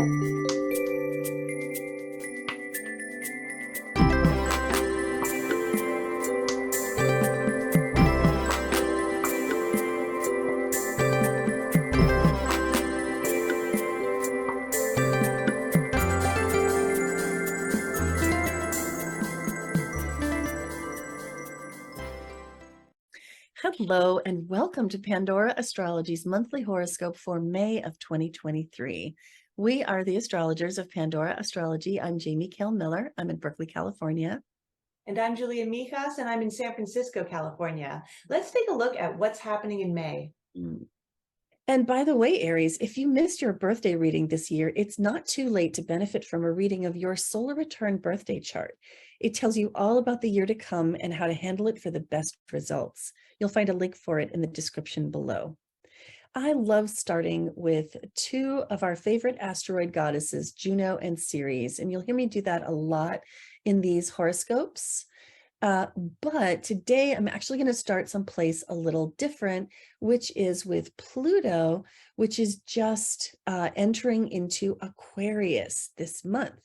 Hello and welcome to Pandora Astrology's monthly horoscope for May of 2023. We are the astrologers of Pandora Astrology. I'm Jamie Kale Miller. I'm in Berkeley, California. And I'm Julia Mijas, and I'm in San Francisco, California. Let's take a look at what's happening in May. And by the way, Aries, if you missed your birthday reading this year, it's not too late to benefit from a reading of your solar return birthday chart. It tells you all about the year to come and how to handle it for the best results. You'll find a link for it in the description below. I love starting with two of our favorite asteroid goddesses, Juno and Ceres, and you'll hear me do that a lot in these horoscopes. But today I'm actually going to start someplace a little different, which is with Pluto, which is just entering into Aquarius this month.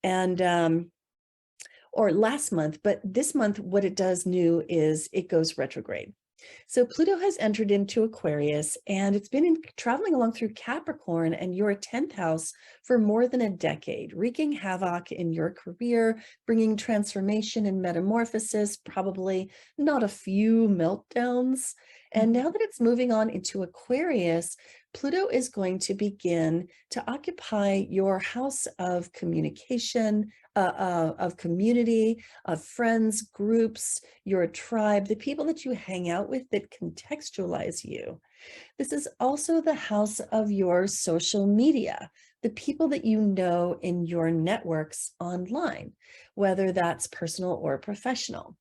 And or last month, but this month, what it does new is it goes retrograde. So Pluto has entered into Aquarius, and it's been traveling along through Capricorn and your 10th house for more than a decade, wreaking havoc in your career, bringing transformation and metamorphosis, probably not a few meltdowns. And now that it's moving on into Aquarius, Pluto is going to begin to occupy your house of communication, of community, of friends, groups, your tribe, the people that you hang out with that contextualize you. This is also the house of your social media, the people that you know in your networks online, whether that's personal or professional.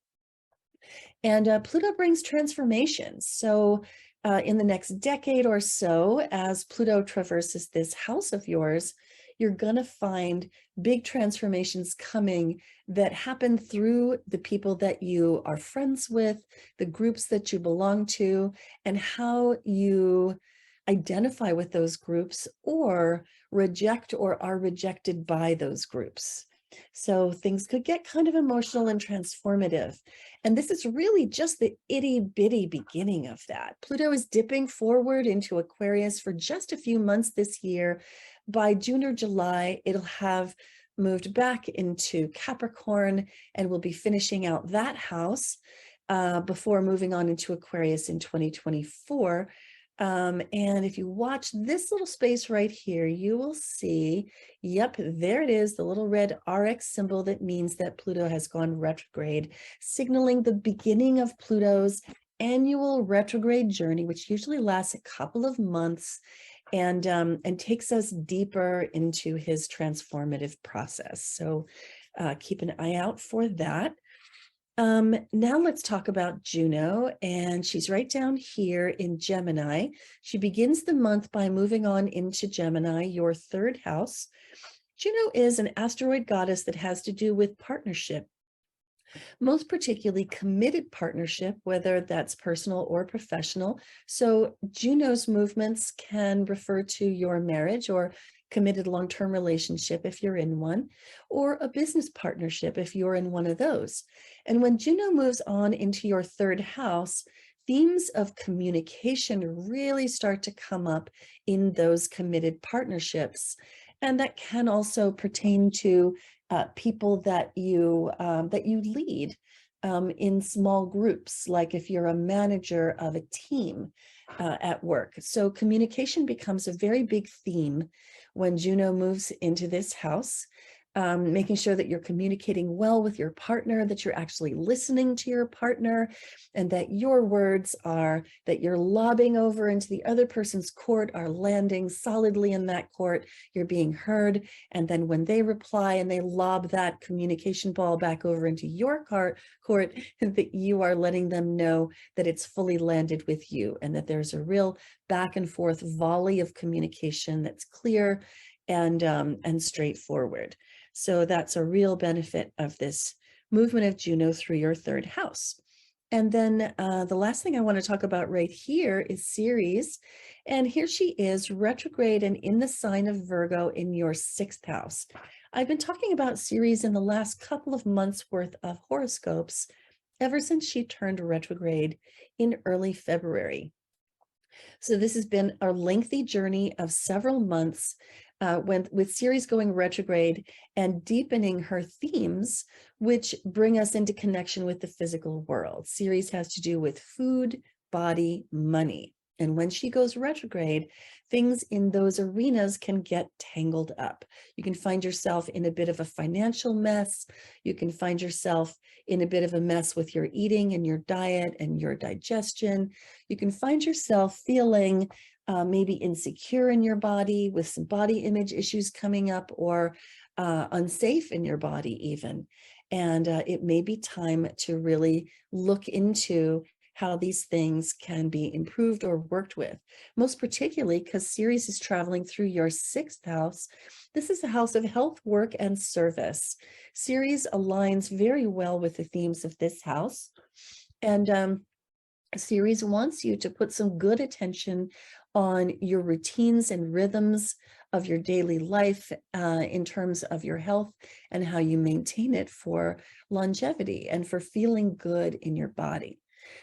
And Pluto brings transformation. So in the next decade or so, as Pluto traverses this house of yours, you're going to find big transformations coming that happen through the people that you are friends with, the groups that you belong to, and how you identify with those groups or reject or are rejected by those groups. So things could get kind of emotional and transformative. And this is really just the itty bitty beginning of that. Pluto is dipping forward into Aquarius for just a few months this year. By June or July, it'll have moved back into Capricorn and will be finishing out that house before moving on into Aquarius in 2024. And if you watch this little space right here, you will see, yep, there it is, the little red RX symbol that means that Pluto has gone retrograde, signaling the beginning of Pluto's annual retrograde journey, which usually lasts a couple of months and takes us deeper into his transformative process. So keep an eye out for that. Now let's talk about Juno, and she's right down here in Gemini. She begins the month by moving on into Gemini, your third house. Juno is an asteroid goddess that has to do with partnership, most particularly committed partnership, whether that's personal or professional. So Juno's movements can refer to your marriage or committed long-term relationship if you're in one, or a business partnership if you're in one of those. And when Juno moves on into your third house, themes of communication really start to come up in those committed partnerships. And that can also pertain to people that you lead in small groups, like if you're a manager of a team at work. So communication becomes a very big theme when Juno moves into this house, making sure that you're communicating well with your partner, that you're actually listening to your partner, and that your words are that you're lobbing over into the other person's court are landing solidly in that court, you're being heard, and then when they reply and they lob that communication ball back over into your court, that you are letting them know that it's fully landed with you and that there's a real back and forth volley of communication that's clear and straightforward. So that's a real benefit of this movement of Juno through your third house. And then the last thing I want to talk about right here is Ceres. And here she is retrograde and in the sign of Virgo in your 6th house. I've been talking about Ceres in the last couple of months worth of horoscopes ever since she turned retrograde in early February. So this has been a lengthy journey of several months with Ceres going retrograde and deepening her themes, which bring us into connection with the physical world. Ceres has to do with food, body, money. And when she goes retrograde, things in those arenas can get tangled up. You can find yourself in a bit of a financial mess. You can find yourself in a bit of a mess with your eating and your diet and your digestion. You can find yourself feeling maybe insecure in your body with some body image issues coming up, or unsafe in your body even. And it may be time to really look into how these things can be improved or worked with, most particularly because Ceres is traveling through your 6th house. This is a house of health, work, and service. Ceres aligns very well with the themes of this house. And Ceres wants you to put some good attention on your routines and rhythms of your daily life in terms of your health and how you maintain it for longevity and for feeling good in your body.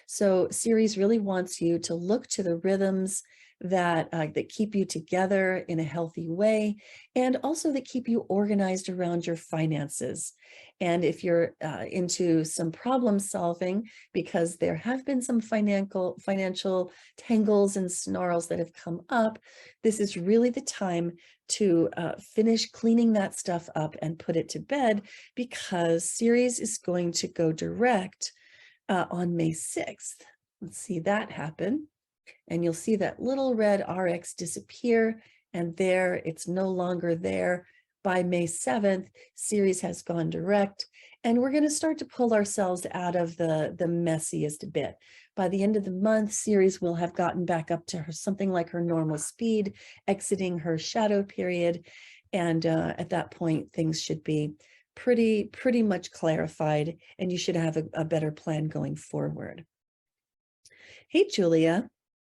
So Ceres really wants you to look to the rhythms that keep you together in a healthy way, and also that keep you organized around your finances. And if you're into some problem solving, because there have been some financial tangles and snarls that have come up, this is really the time to finish cleaning that stuff up and put it to bed, because Ceres is going to go direct on May 6th. Let's see that happen. And you'll see that little red RX disappear, and there it's no longer there. By May 7th, Ceres has gone direct, and we're going to start to pull ourselves out of the messiest bit. By the end of the month, Ceres will have gotten back up to something like her normal speed, exiting her shadow period. And at that point, things should be pretty much clarified, and you should have a better plan going forward. Hey, Julia.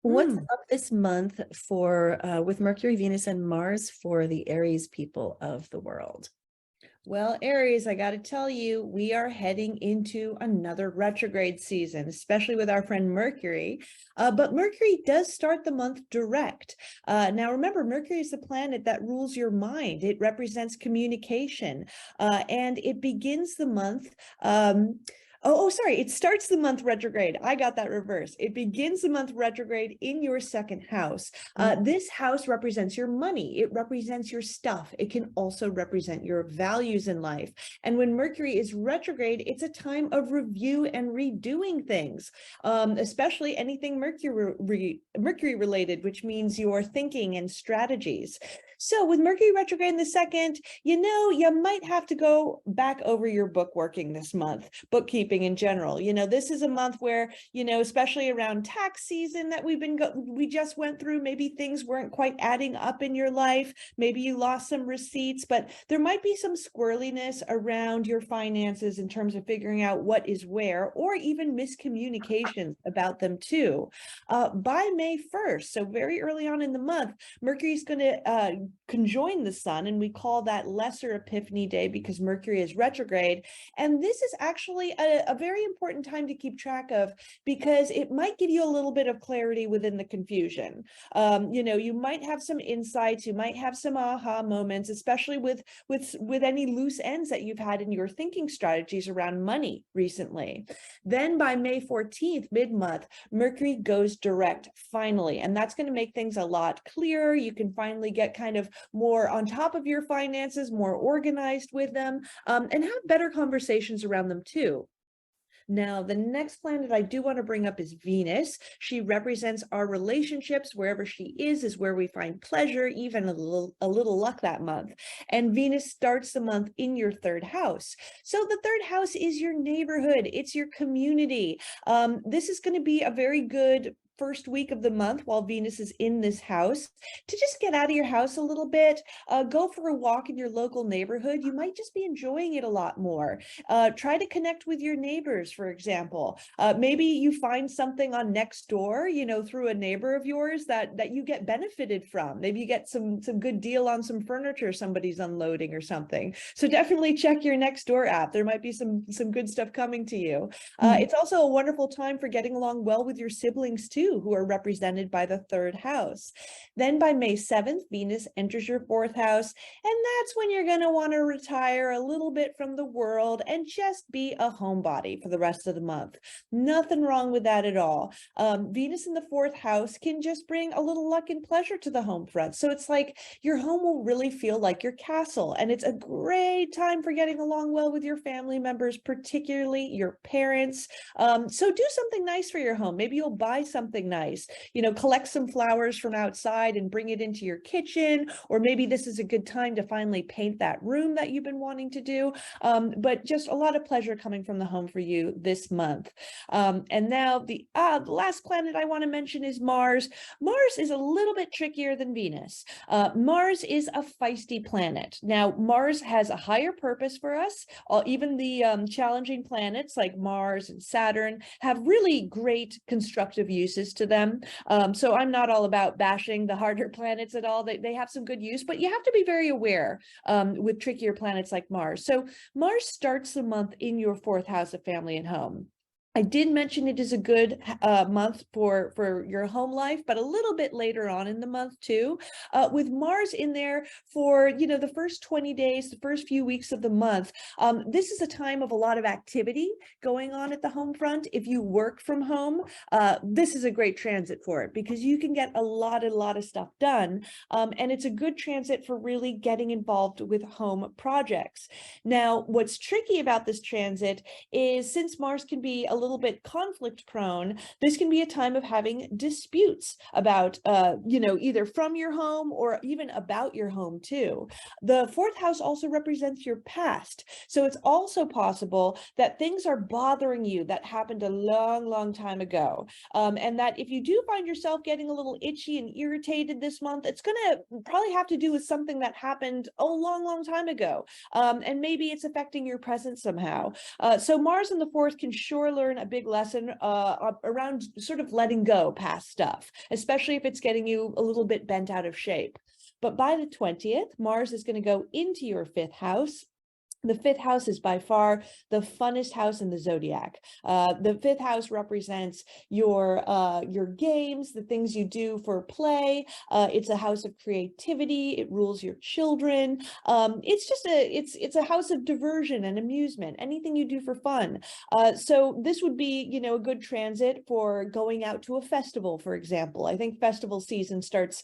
What's up this month for with Mercury, Venus, and Mars for the Aries people of the world? Well, Aries, I got to tell you, we are heading into another retrograde season, especially with our friend Mercury. But Mercury does start the month direct. Now, remember, Mercury is the planet that rules your mind. It represents communication, and it begins the month. Sorry, it starts the month retrograde. I got that reversed. It begins the month retrograde in your 2nd house. This house represents your money. It represents your stuff. It can also represent your values in life. And when Mercury is retrograde, it's a time of review and redoing things, especially anything Mercury related, which means your thinking and strategies. So with Mercury retrograde in the 2nd, you might have to go back over your bookworking this month, bookkeeping in general. This is a month where, especially around tax season that we just went through, maybe things weren't quite adding up in your life. Maybe you lost some receipts, but there might be some squirreliness around your finances in terms of figuring out what is where, or even miscommunications about them too. By May 1st, so very early on in the month, Mercury is going to conjoin the sun, and we call that Lesser Epiphany Day because Mercury is retrograde. And this is actually a very important time to keep track of, because it might give you a little bit of clarity within the confusion. You might have some insights, you might have some aha moments, especially with any loose ends that you've had in your thinking strategies around money recently. Then by May 14th, mid-month, Mercury goes direct finally, and that's going to make things a lot clearer. You can finally get kind of more on top of your finances, more organized with them, and have better conversations around them too. Now, the next planet I do want to bring up is Venus. She represents our relationships. Wherever she is where we find pleasure, even a little luck that month. And Venus starts the month in your 3rd house. So the 3rd house is your neighborhood. It's your community. This is going to be a very good first week of the month while Venus is in this house to just get out of your house a little bit, go for a walk in your local neighborhood. You might just be enjoying it a lot more. Try to connect with your neighbors, for example. Maybe you find something on Nextdoor, you know, through a neighbor of yours that you get benefited from. Maybe you get some good deal on some furniture somebody's unloading or something. So definitely check your Nextdoor app. There might be some good stuff coming to you. It's also a wonderful time for getting along well with your siblings too, who are represented by the third house. Then by May 7th, Venus enters your fourth house, and that's when you're going to want to retire a little bit from the world and just be a homebody for the rest of the month. Nothing wrong with that at all. Venus in the fourth house can just bring a little luck and pleasure to the home front. So it's like your home will really feel like your castle, and it's a great time for getting along well with your family members, particularly your parents. So do something nice for your home. Maybe you'll buy something nice, you know, collect some flowers from outside and bring it into your kitchen, or maybe this is a good time to finally paint that room that you've been wanting to do. But just a lot of pleasure coming from the home for you this month. And now the last planet I want to mention is Mars. Mars is a little bit trickier than Venus. Mars is a feisty planet. Now, Mars has a higher purpose for us. Even the challenging planets like Mars and Saturn have really great constructive uses to them. So I'm not all about bashing the harder planets at all. They have some good use, but you have to be very aware with trickier planets like Mars. So Mars starts the month in your fourth house of family and home. I did mention it is a good month for your home life, but a little bit later on in the month too, with Mars in there for, you know, the first 20 days, the first few weeks of the month. This is a time of a lot of activity going on at the home front. If you work from home, this is a great transit for it because you can get a lot of stuff done. And it's a good transit for really getting involved with home projects. Now, what's tricky about this transit is since Mars can be a little bit conflict prone, this can be a time of having disputes about, you know, either from your home or even about your home too. The fourth house also represents your past. So it's also possible that things are bothering you that happened a long time ago. And that if you do find yourself getting a little itchy and irritated this month, it's going to probably have to do with something that happened a long time ago. And maybe it's affecting your present somehow. So Mars in the fourth can sure learn a big lesson around sort of letting go past stuff, especially if it's getting you a little bit bent out of shape. But by the 20th, Mars is going to go into your fifth house. The fifth house is by far the funnest house in the zodiac. The fifth house represents your games, the things you do for play. It's a house of creativity. It rules your children. It's just it's a house of diversion and amusement. Anything you do for fun. So this would be, you know, a good transit for going out to a festival, for example. I think festival season starts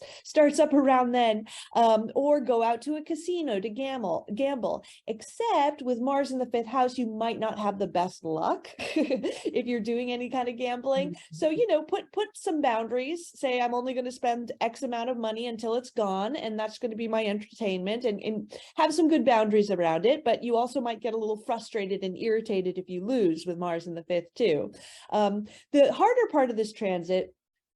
up around then, or go out to a casino to gamble. Except with Mars in the fifth house, you might not have the best luck if you're doing any kind of gambling. So, you know, put some boundaries. Say, I'm only going to spend X amount of money until it's gone, and that's going to be my entertainment, and have some good boundaries around it. But you also might get a little frustrated and irritated if you lose with Mars in the fifth too. The harder part of this transit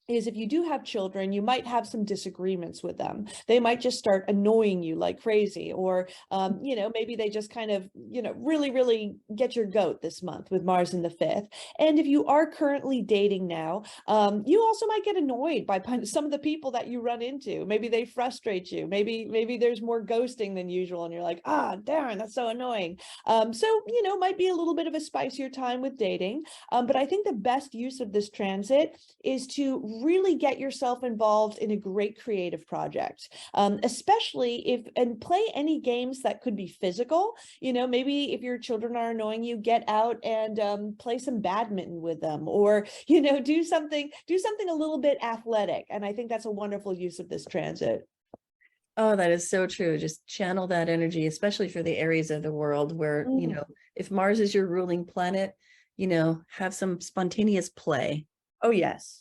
is if you do have children, you might have some disagreements with them. They might just start annoying you like crazy, or, you know, maybe they just kind of, you know, really get your goat this month with Mars in the fifth. And if you are currently dating now, you also might get annoyed by some of the people that you run into. Maybe they frustrate you. Maybe there's more ghosting than usual, and you're like, darn, that's so annoying. So, you know, might be a little bit of a spicier time with dating. But I think the best use of this transit is to really get yourself involved in a great creative project, especially and play any games that could be physical. You know, maybe if your children are annoying you, get out and play some badminton with them, or, you know, do something a little bit athletic. And I think that's a wonderful use of this transit. Oh, that is so true. Just channel that energy, especially for the areas of the world where, you know, if Mars is your ruling planet, you know, have some spontaneous play. Oh, yes.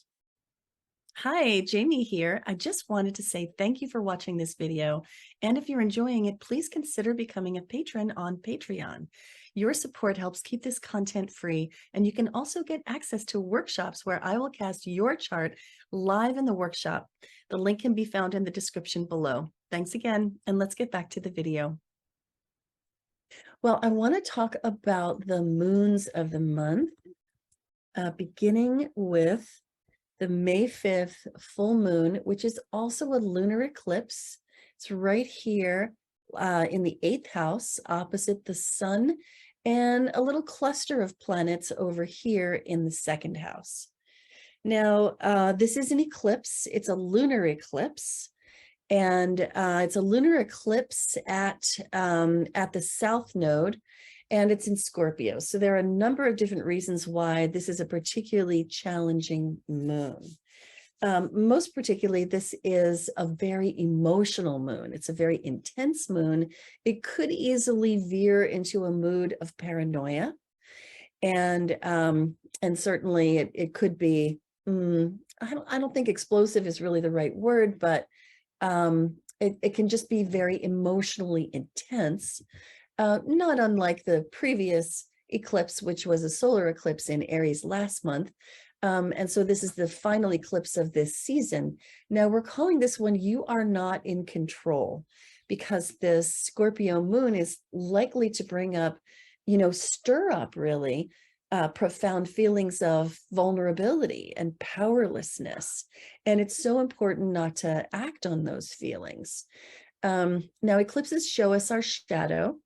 Hi, Jamie here. I just wanted to say thank you for watching this video. And if you're enjoying it, please consider becoming a patron on Patreon. Your support helps keep this content free, and you can also get access to workshops where I will cast your chart live in the workshop. The link can be found in the description below. Thanks again, and let's get back to the video. Well, I want to talk about the moons of the month, beginning with the May 5th full moon, which is also a lunar eclipse. It's right here in the 8th house opposite the sun, and a little cluster of planets over here in the 2nd house. Now, this is an eclipse. It's a lunar eclipse, and it's a lunar eclipse at the south node, and it's in Scorpio. So there are a number of different reasons why this is a particularly challenging moon. Most particularly, this is a very emotional moon. It's a very intense moon. It could easily veer into a mood of paranoia, and certainly it could be. I don't think explosive is really the right word, but it can just be very emotionally intense. Not unlike the previous eclipse, which was a solar eclipse in Aries last month. And so this is the final eclipse of this season. Now we're calling this one "You Are Not in Control," because this Scorpio moon is likely to bring up, stir up really profound feelings of vulnerability and powerlessness. And it's so important not to act on those feelings. Now, eclipses show us our shadow,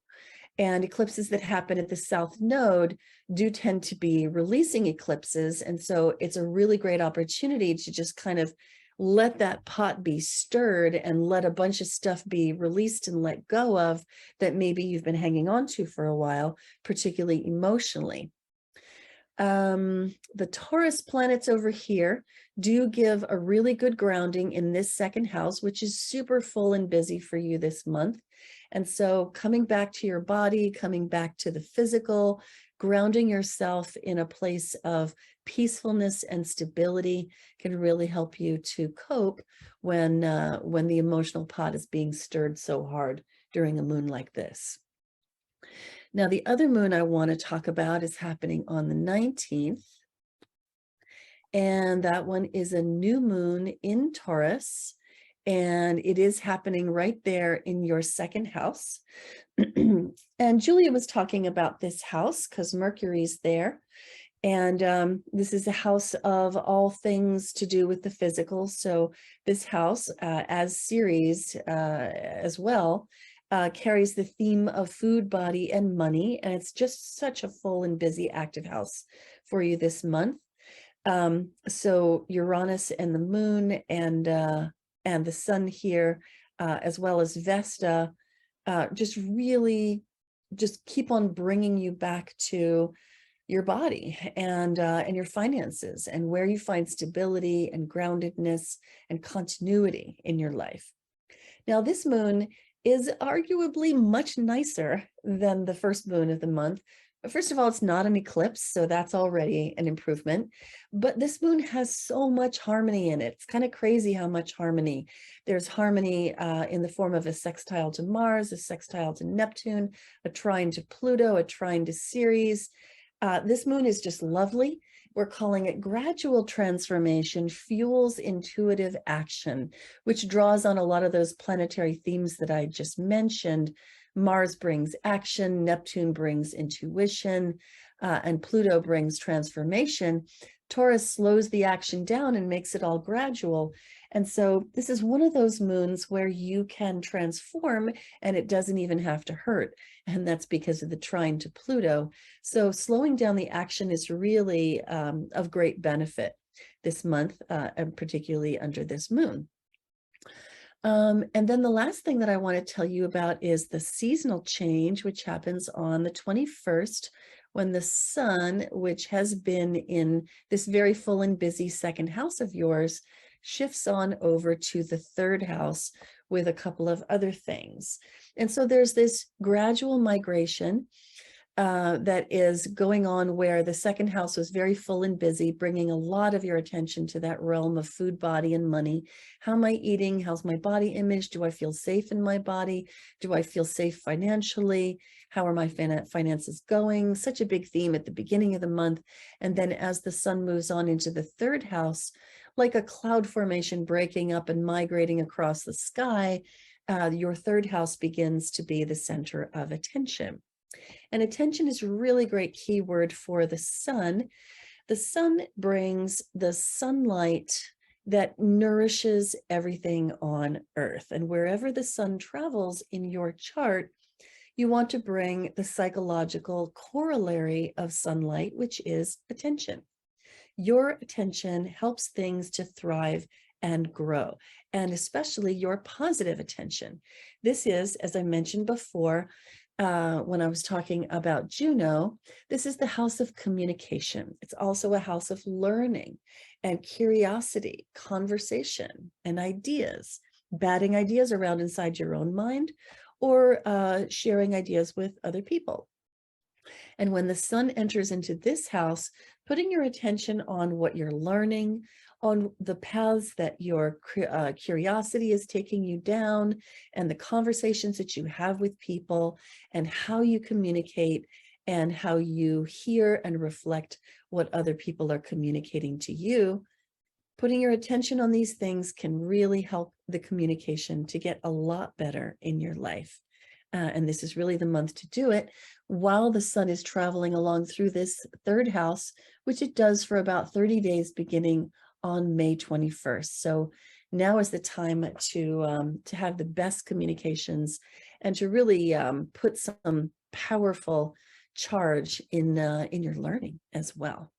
and eclipses that happen at the south node do tend to be releasing eclipses. And so it's a really great opportunity to just kind of let that pot be stirred and let a bunch of stuff be released and let go of that maybe you've been hanging on to for a while, particularly emotionally. The Taurus planets over here do give a really good grounding in this 2nd house, which is super full and busy for you this month. And so coming back to your body, coming back to the physical, grounding yourself in a place of peacefulness and stability can really help you to cope when the emotional pot is being stirred so hard during a moon like this. Now, the other moon I want to talk about is happening on the 19th. And that one is a new moon in Taurus. And it is happening right there in your 2nd house. And Julia was talking about this house because Mercury's there. And this is a house of all things to do with the physical. So this house, as Ceres as well, carries the theme of food, body, and money. And it's just such a full and busy active house for you this month. So Uranus and the moon and the sun here, as well as Vesta, just really just keep on bringing you back to your body and your finances and where you find stability and groundedness and continuity in your life. Now, this moon is arguably much nicer than the first moon of the month. First of all, it's not an eclipse, so that's already an improvement. But this moon has so much harmony in it. It's kind of crazy how much harmony. There's harmony in the form of a sextile to Mars, a sextile to Neptune, a trine to Pluto, a trine to Ceres. This moon is just lovely. We're calling it gradual transformation fuels intuitive action, which draws on a lot of those planetary themes that I just mentioned. Mars brings action, Neptune brings intuition, and Pluto brings transformation. Taurus slows the action down and makes it all gradual. And so this is one of those moons where you can transform and it doesn't even have to hurt. And that's because of the trine to Pluto. So slowing down the action is really of great benefit this month, and particularly under this moon. And then the last thing that I want to tell you about is the seasonal change, which happens on the 21st, when the sun, which has been in this very full and busy 2nd house of yours, shifts on over to the 3rd house with a couple of other things. And so there's this gradual migration that is going on where the second house was very full and busy, bringing a lot of your attention to that realm of food, body, and money. How am I eating? How's my body image? Do I feel safe in my body? Do I feel safe financially? How are my finances going? Such a big theme at the beginning of the month. And then as the sun moves on into the third house, like a cloud formation breaking up and migrating across the sky, your third house begins to be the center of attention. And attention is a really great keyword for the sun. The sun brings the sunlight that nourishes everything on Earth. And wherever the sun travels in your chart, you want to bring the psychological corollary of sunlight, which is attention. Your attention helps things to thrive and grow, and especially your positive attention. This is, as I mentioned before, when I was talking about Juno, this is the house of communication. It's also a house of learning and curiosity, conversation, and ideas, batting ideas around inside your own mind, or sharing ideas with other people. And when the sun enters into this house, putting your attention on what you're learning, on the paths that your curiosity is taking you down, and the conversations that you have with people, and how you communicate, and how you hear and reflect what other people are communicating to you. Putting your attention on these things can really help the communication to get a lot better in your life. And this is really the month to do it while the sun is traveling along through this third house, which it does for about 30 days beginning on May 21st. So now is the time to have the best communications and to really put some powerful charge in your learning as well.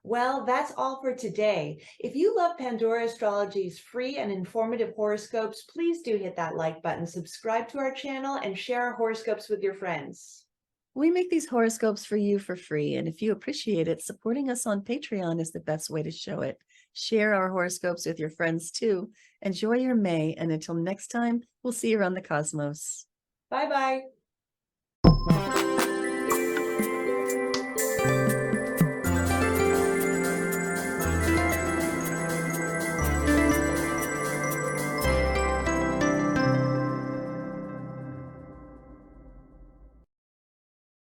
Well, that's all for today. If you love Pandora Astrology's free and informative horoscopes, please do hit that like button, subscribe to our channel, and share our horoscopes with your friends. We make these horoscopes for you for free, and if you appreciate it, supporting us on Patreon is the best way to show it. Share our horoscopes with your friends too. Enjoy your May, and until next time, we'll see you around the cosmos. Bye-bye.